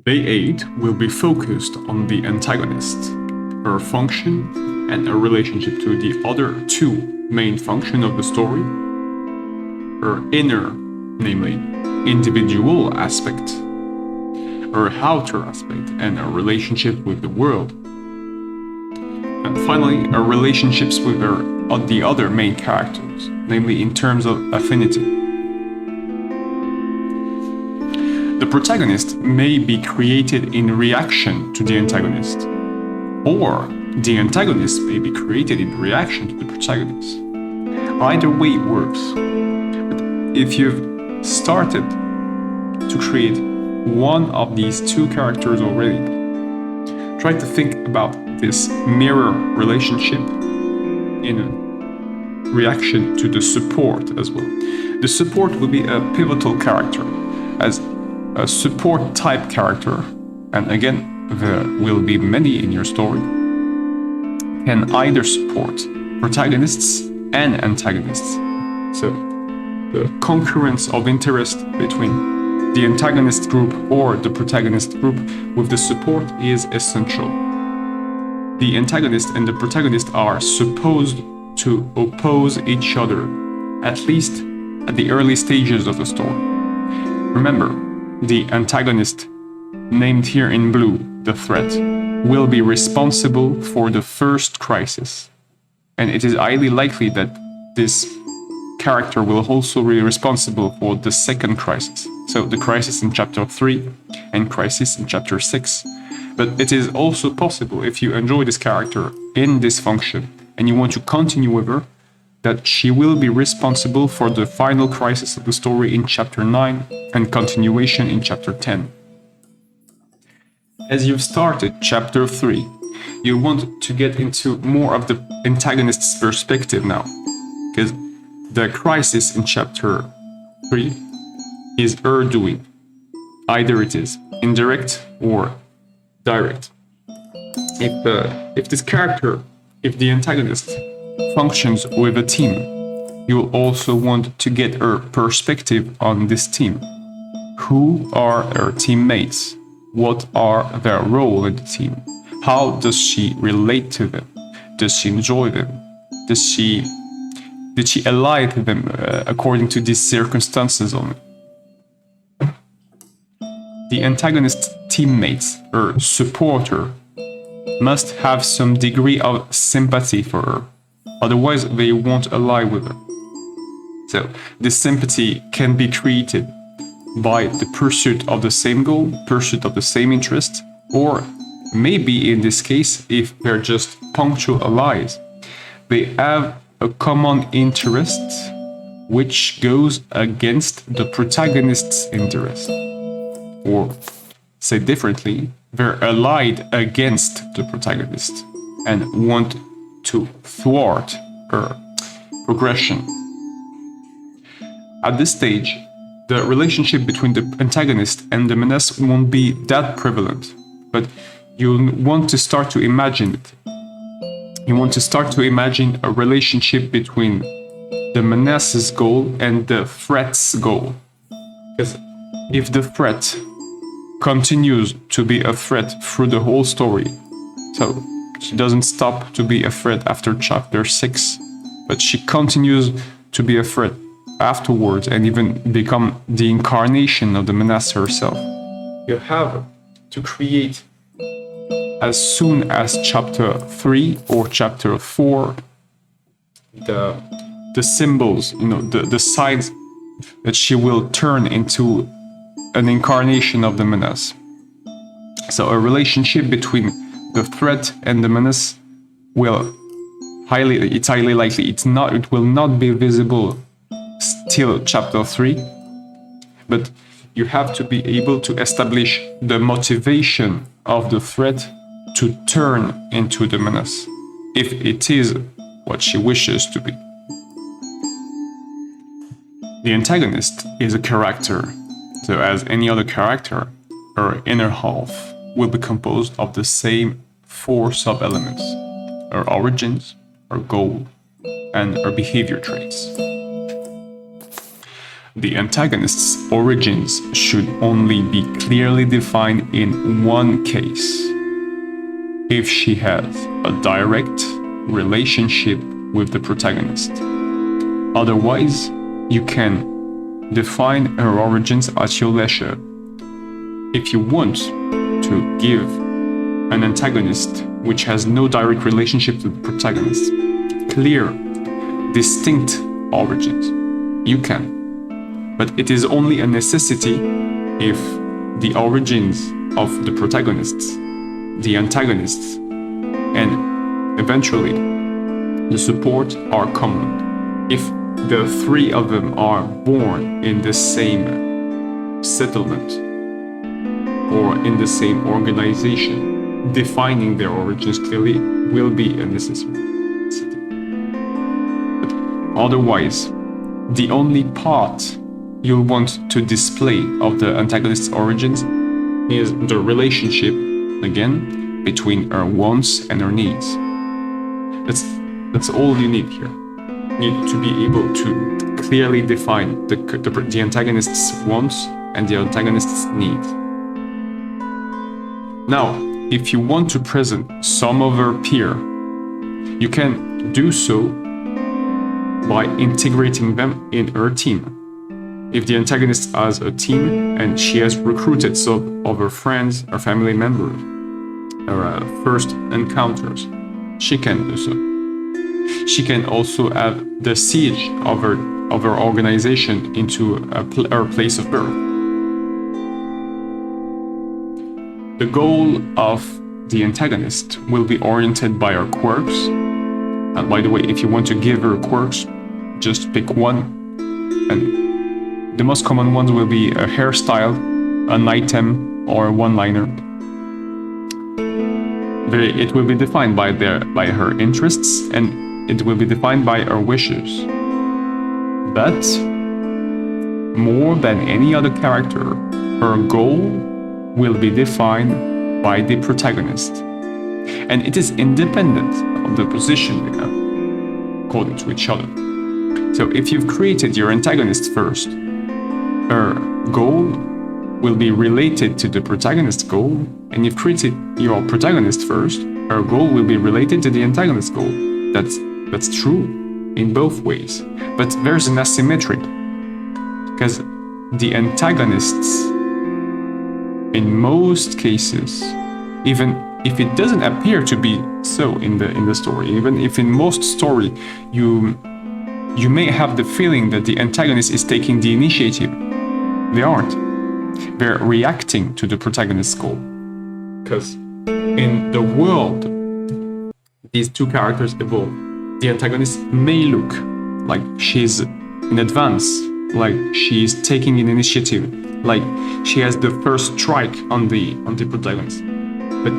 Day 8 will be focused on the antagonist, her function, and her relationship to the other two main functions of the story, her inner, namely, individual aspect, her outer aspect, and her relationship with the world. And finally, her relationships with the other main characters, namely in terms of affinity. The protagonist may be created in reaction to the antagonist, or the antagonist may be created in reaction to the protagonist. Either way it works. But if you've started to create one of these two characters already, try to think about this mirror relationship in reaction to the support as well. The support will be a pivotal character, as a support type character, and again, there will be many in your story, can either support protagonists and antagonists. So, the concurrence of interest between the antagonist group or the protagonist group with the support is essential. The antagonist and the protagonist are supposed to oppose each other, at least at the early stages of the story. Remember, the antagonist, named here in blue, the threat, will be responsible for the first crisis. And it is highly likely that this character will also be responsible for the second crisis. So the crisis in chapter 3 and crisis in chapter 6. But it is also possible, if you enjoy this character in this function and you want to continue with her, that she will be responsible for the final crisis of the story in chapter 9 and continuation in chapter 10. As you've started chapter 3, you want to get into more of the antagonist's perspective now, because the crisis in chapter 3 is her doing. Either it is indirect or direct. If this character, if the antagonist functions with a team, you'll also want to get her perspective on this team. Who are her teammates? What are their role in the team? How does she relate to them? Does she enjoy them? Did she ally to them according to these circumstances only? The antagonist teammates, her supporter, must have some degree of sympathy for her. Otherwise, they won't ally with her. So, this sympathy can be created by the pursuit of the same goal, pursuit of the same interest, or maybe in this case, if they're just punctual allies, they have a common interest which goes against the protagonist's interest. Or, say differently, they're allied against the protagonist and want to thwart her progression. At this stage, the relationship between the antagonist and the menace won't be that prevalent, but you'll want to start to imagine it. You want to start to imagine a relationship between the menace's goal and the threat's goal. Because if the threat continues to be a threat through the whole story, so she doesn't stop to be a threat after chapter 6, but she continues to be a threat afterwards and even become the incarnation of the menace herself. You have to create, as soon as chapter 3 or chapter 4, the symbols, the signs that she will turn into an incarnation of the menace. So a relationship between the threat and the menace it's highly likely it will not be visible till chapter 3, but you have to be able to establish the motivation of the threat to turn into the menace, if it is what she wishes to be. The antagonist is a character, so as any other character, her inner half will be composed of the same 4 sub-elements: her origins, her goal, and her behavior traits. The antagonist's origins should only be clearly defined in one case: if she has a direct relationship with the protagonist. Otherwise, you can define her origins at your leisure. If you want to give an antagonist which has no direct relationship to the protagonist clear, distinct origins, you can. But it is only a necessity if the origins of the protagonists, the antagonists, and eventually the support are common. If the three of them are born in the same settlement or in the same organization, defining their origins clearly will be a necessity. But otherwise, the only part you'll want to display of the antagonist's origins is the relationship, again, between her wants and her needs. That's all you need here. You need to be able to clearly define the antagonist's wants and the antagonist's needs. Now, if you want to present some of her peer, you can do so by integrating them in her team. If the antagonist has a team and she has recruited some of her friends or family members, her first encounters, she can do so. She can also have the siege of her organization into her place of birth. The goal of the antagonist will be oriented by her quirks. And by the way, if you want to give her quirks, just pick one. And the most common ones will be a hairstyle, an item, or a one-liner. It will be defined by her interests, and it will be defined by her wishes. But more than any other character, her goal will be defined by the protagonist. And it is independent of the position they have, according to each other. So if you've created your antagonist first, her goal will be related to the protagonist's goal, and you've created your protagonist first, her goal will be related to the antagonist's goal. That's true in both ways. But there's an asymmetry, because the antagonists, in most cases, even if it doesn't appear to be so in the story, even if in most story you may have the feeling that the antagonist is taking the initiative, they aren't. They're reacting to the protagonist's goal. Because in the world these two characters evolve, the antagonist may look like she's in advance, like she's taking an initiative, like she has the first strike on the protagonist. But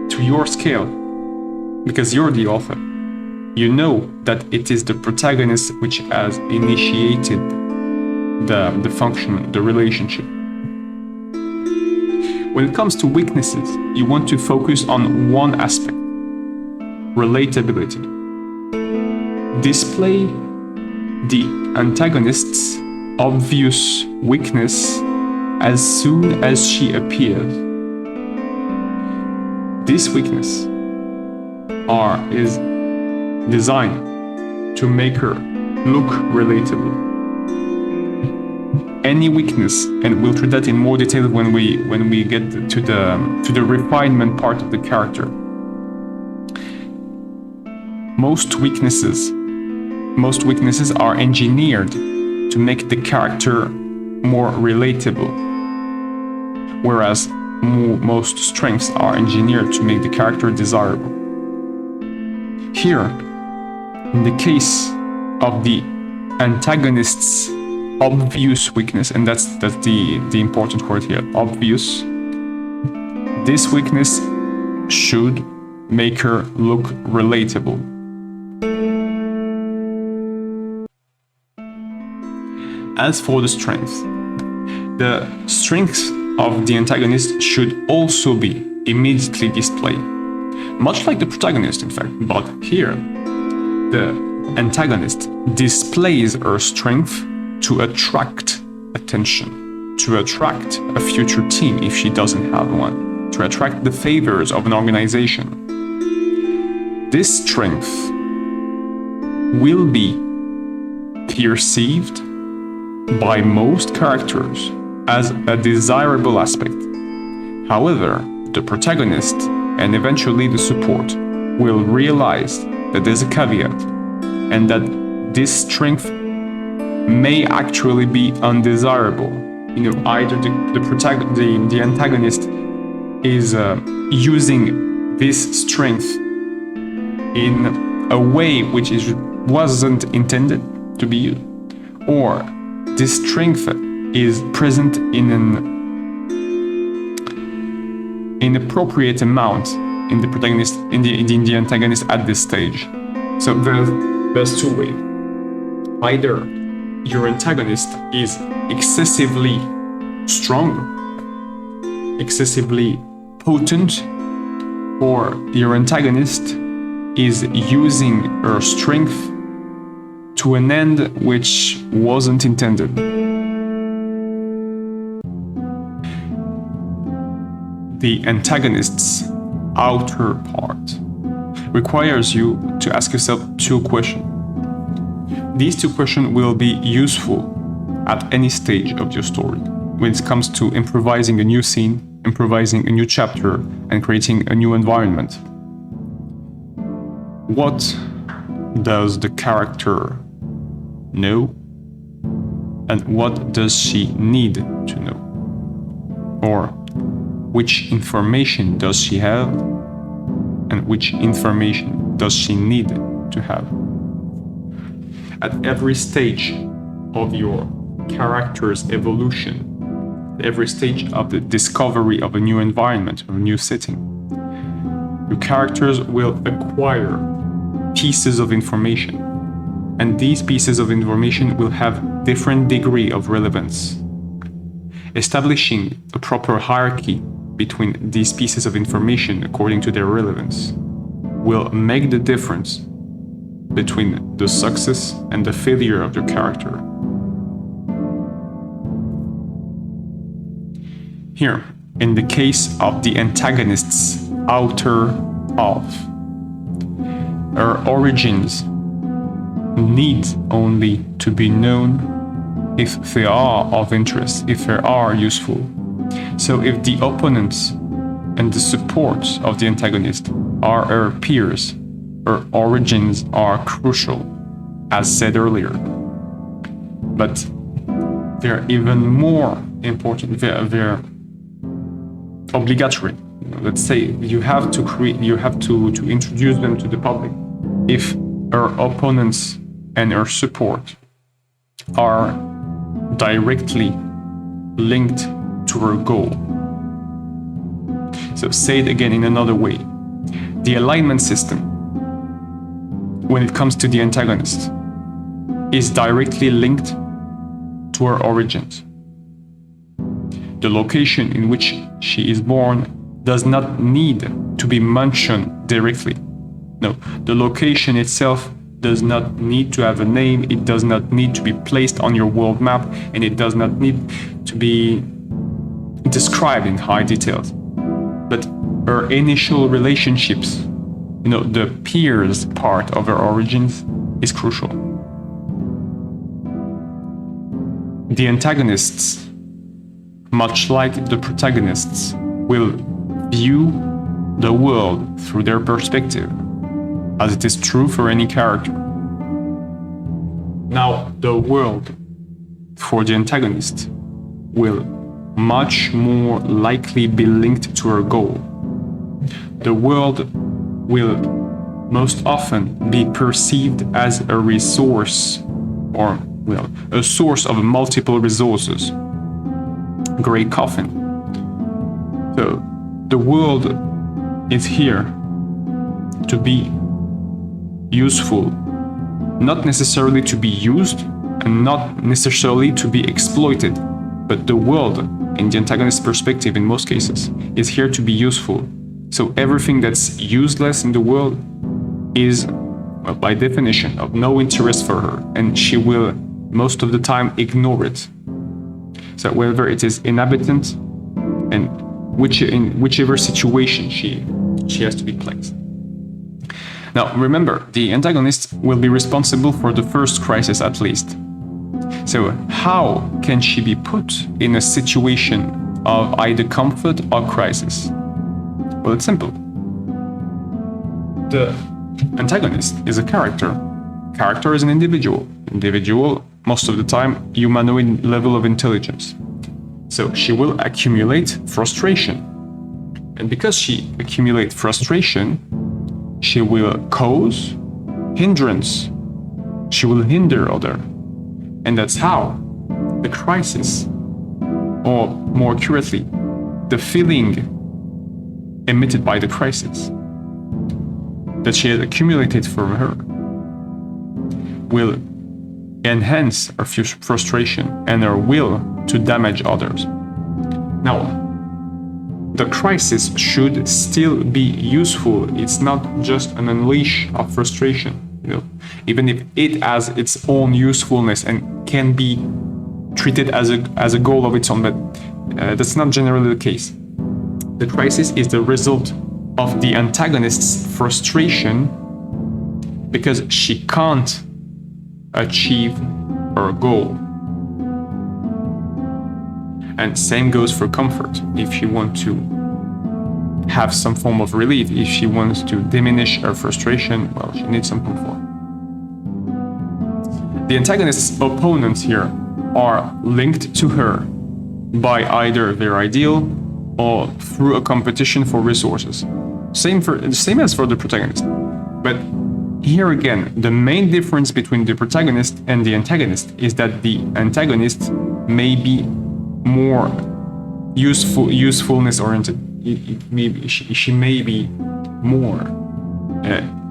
to your scale, because you're the author, you know that it is the protagonist which has initiated the function, the relationship. When it comes to weaknesses, you want to focus on one aspect: relatability. Display the antagonist's obvious weakness as soon as she appears. This weakness is designed to make her look relatable. Any weakness, and we'll treat that in more detail when we get to the refinement part of the character. Most weaknesses are engineered to make the character more relatable, whereas most strengths are engineered to make the character desirable. Here, in the case of the antagonist's obvious weakness, and that's the important word here, obvious, this weakness should make her look relatable. As for the strengths of the antagonist should also be immediately displayed, much like the protagonist, in fact. But here, the antagonist displays her strength to attract attention, to attract a future team if she doesn't have one, to attract the favors of an organization. This strength will be perceived by most characters as a desirable aspect. However, the protagonist and eventually the support will realize that there's a caveat and that this strength may actually be undesirable. Either the antagonist is using this strength in a way which wasn't intended to be used, or this strength is present in an inappropriate amount in the protagonist, in the antagonist at this stage. So there's two ways. Either your antagonist is excessively strong, excessively potent, or your antagonist is using her strength to an end which wasn't intended. The antagonist's outer part requires you to ask yourself two questions. These two questions will be useful at any stage of your story when it comes to improvising a new scene, improvising a new chapter, and creating a new environment. What does the character know? And what does she need to know? Or which information does she have? And which information does she need to have? At every stage of your character's evolution, every stage of the discovery of a new environment, or a new setting, your characters will acquire pieces of information, and these pieces of information will have different degree of relevance. Establishing a proper hierarchy between these pieces of information according to their relevance will make the difference between the success and the failure of your character. Here, in the case of the antagonist's outer half, her origins need only to be known if they are of interest, if they are useful. So if the opponents and the support of the antagonist are her peers, her origins are crucial, as said earlier. But they're even more important, they're obligatory. Let's say you have to introduce them to the public. If her opponents and her support are directly linked to her goal. So say it again in another way. The alignment system, when it comes to the antagonist, is directly linked to her origins. The location in which she is born does not need to be mentioned directly. No, the location itself does not need to have a name, it does not need to be placed on your world map, and it does not need to be described in high details. But her initial relationships, the peers part of her origins is crucial. The antagonists, much like the protagonists, will view the world through their perspective, as it is true for any character. Now, the world for the antagonist will much more likely be linked to her goal. The world will most often be perceived as a resource, or a source of multiple resources. Grey coffin. So the world is here to be useful, not necessarily to be used and not necessarily to be exploited, but the world, in the antagonist's perspective in most cases, is here to be useful. So everything that's useless in the world is, by definition, of no interest for her, and she will most of the time ignore it. So whether it is inhabitant and in whichever situation she has to be placed. Now remember, the antagonist will be responsible for the first crisis at least. So how can she be put in a situation of either comfort or crisis? Well, it's simple. The antagonist is a character. Character is an individual. Individual, most of the time, humanoid level of intelligence. So she will accumulate frustration. And because she accumulates frustration, she will cause hindrance. She will hinder other. And that's how the crisis, or more accurately, the feeling emitted by the crisis that she has accumulated from her will enhance her frustration and her will to damage others. Now, the crisis should still be useful. It's not just an unleash of frustration, even if it has its own usefulness and can be treated as a goal of its own, but that's not generally the case. The crisis is the result of the antagonist's frustration because she can't achieve her goal. And same goes for comfort. If she wants to have some form of relief, if she wants to diminish her frustration, well, she needs some comfort. The antagonist's opponents here are linked to her by either their ideal or through a competition for resources. Same as for the protagonist. But here again, the main difference between the protagonist and the antagonist is that the antagonist may be more usefulness oriented. She may be more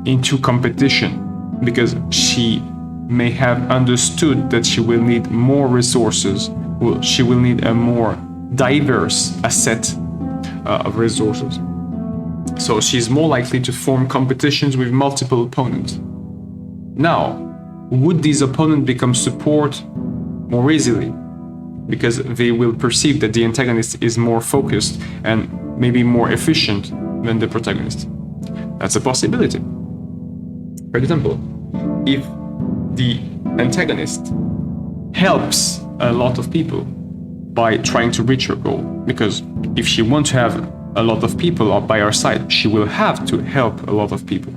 into competition because she may have understood that she will need more resources. Well, she will need a more diverse set of resources. So she's more likely to form competitions with multiple opponents. Now, would these opponents become support more easily? Because they will perceive that the antagonist is more focused and maybe more efficient than the protagonist. That's a possibility. For example, if the antagonist helps a lot of people by trying to reach her goal, because if she wants to have a lot of people by her side, she will have to help a lot of people.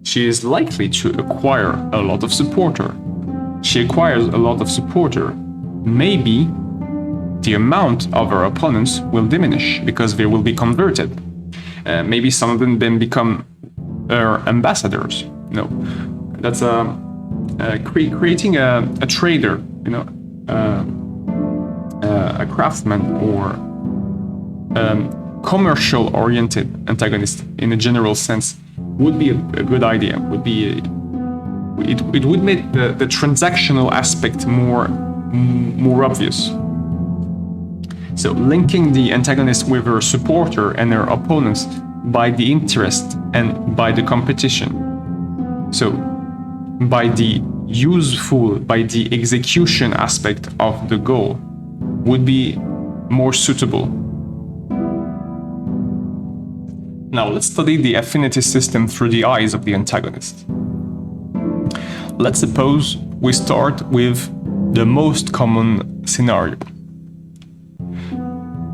She is likely to acquire a lot of supporter. She acquires a lot of supporter. Maybe the amount of her opponents will diminish because they will be converted. Maybe some of them then become her ambassadors. That's creating a trader, a craftsman or commercial-oriented antagonist in a general sense would be a good idea. It would make the transactional aspect more obvious. So linking the antagonist with her supporter and her opponents by the interest and by the competition. So by the execution aspect of the goal would be more suitable. Now let's study the affinity system through the eyes of the antagonist. Let's suppose we start with the most common scenario.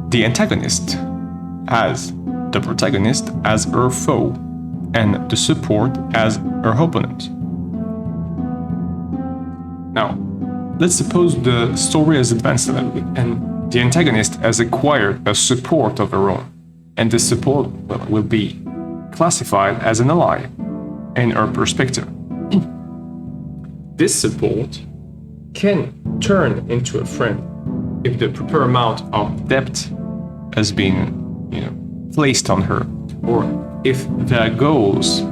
The antagonist has the protagonist as her foe and the support as her opponent. Now, let's suppose the story has advanced a little bit and the antagonist has acquired a support of her own, and this support will be classified as an ally in her perspective. This support can turn into a friend if the proper amount of depth has been placed on her, or if the goals,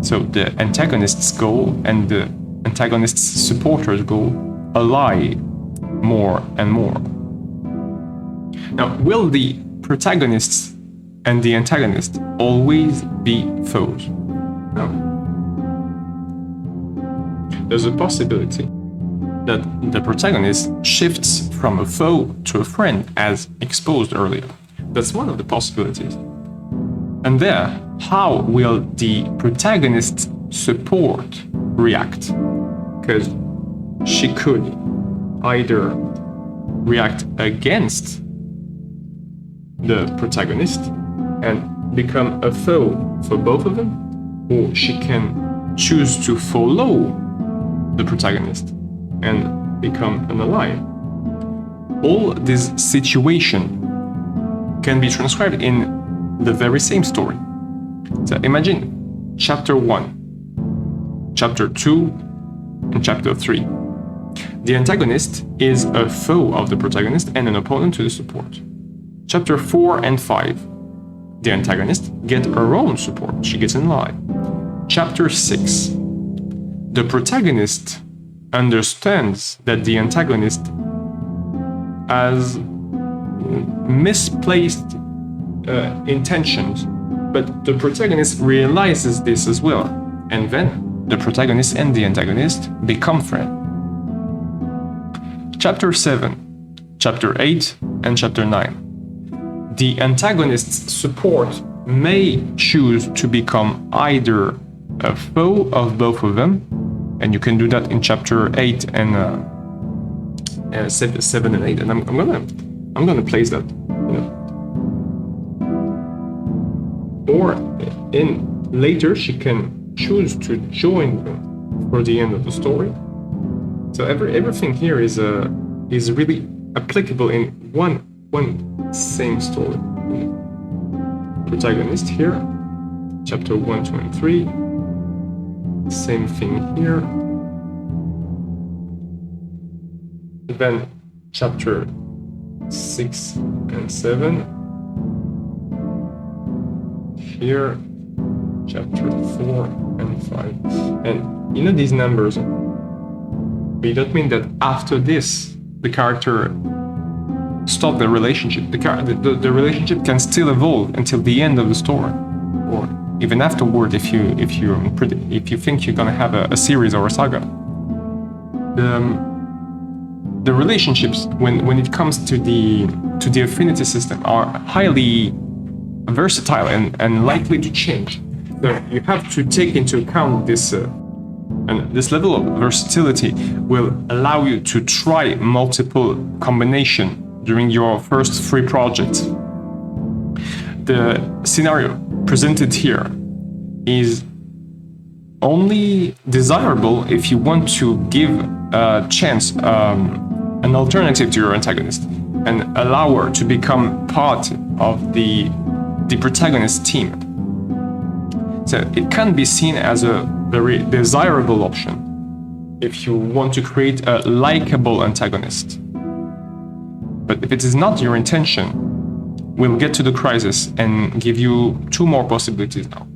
so the antagonist's goal and the antagonist's supporter's goal, ally more and more. Now, will the protagonists and the antagonist always be foes? No. There's a possibility that the protagonist shifts from a foe to a friend, as exposed earlier. That's one of the possibilities. And there, how will the protagonist's support react? Because she could either react against the protagonist and become a foe for both of them, or she can choose to follow the protagonist and become an ally. All this situation can be transcribed in the very same story. So imagine chapter 1, chapter 2, and chapter 3. The antagonist is a foe of the protagonist and an opponent to the support. Chapter 4 and 5. The antagonist gets her own support. She gets in line. Chapter 6. The protagonist understands that the antagonist has misplaced intentions, but the protagonist realizes this as well, and then the protagonist and the antagonist become friends. Chapter 7, Chapter 8, and Chapter 9. The antagonist's support may choose to become either a foe of both of them, and you can do that in Chapter 8 and 7 and 8, and I'm gonna place that, or in later she can choose to join them for the end of the story. So everything here is really applicable in one same story. Protagonist here, chapter 1, 2, and 3. Same thing here. Then chapter 6 and 7. Here, chapter 4 and 5. And these numbers, they don't mean that after this the character stopped the relationship. The relationship can still evolve until the end of the story, or even afterward if you think you're gonna have a series or a saga. The relationships when it comes to the affinity system are highly versatile and likely to change. So you have to take into account this, and this level of versatility will allow you to try multiple combinations during your first 3 projects. The scenario presented here is only desirable if you want to give a chance, an alternative to your antagonist, and allow her to become part of the protagonist team. So it can be seen as a very desirable option if you want to create a likable antagonist. But if it is not your intention, we'll get to the crisis and give you 2 more possibilities now.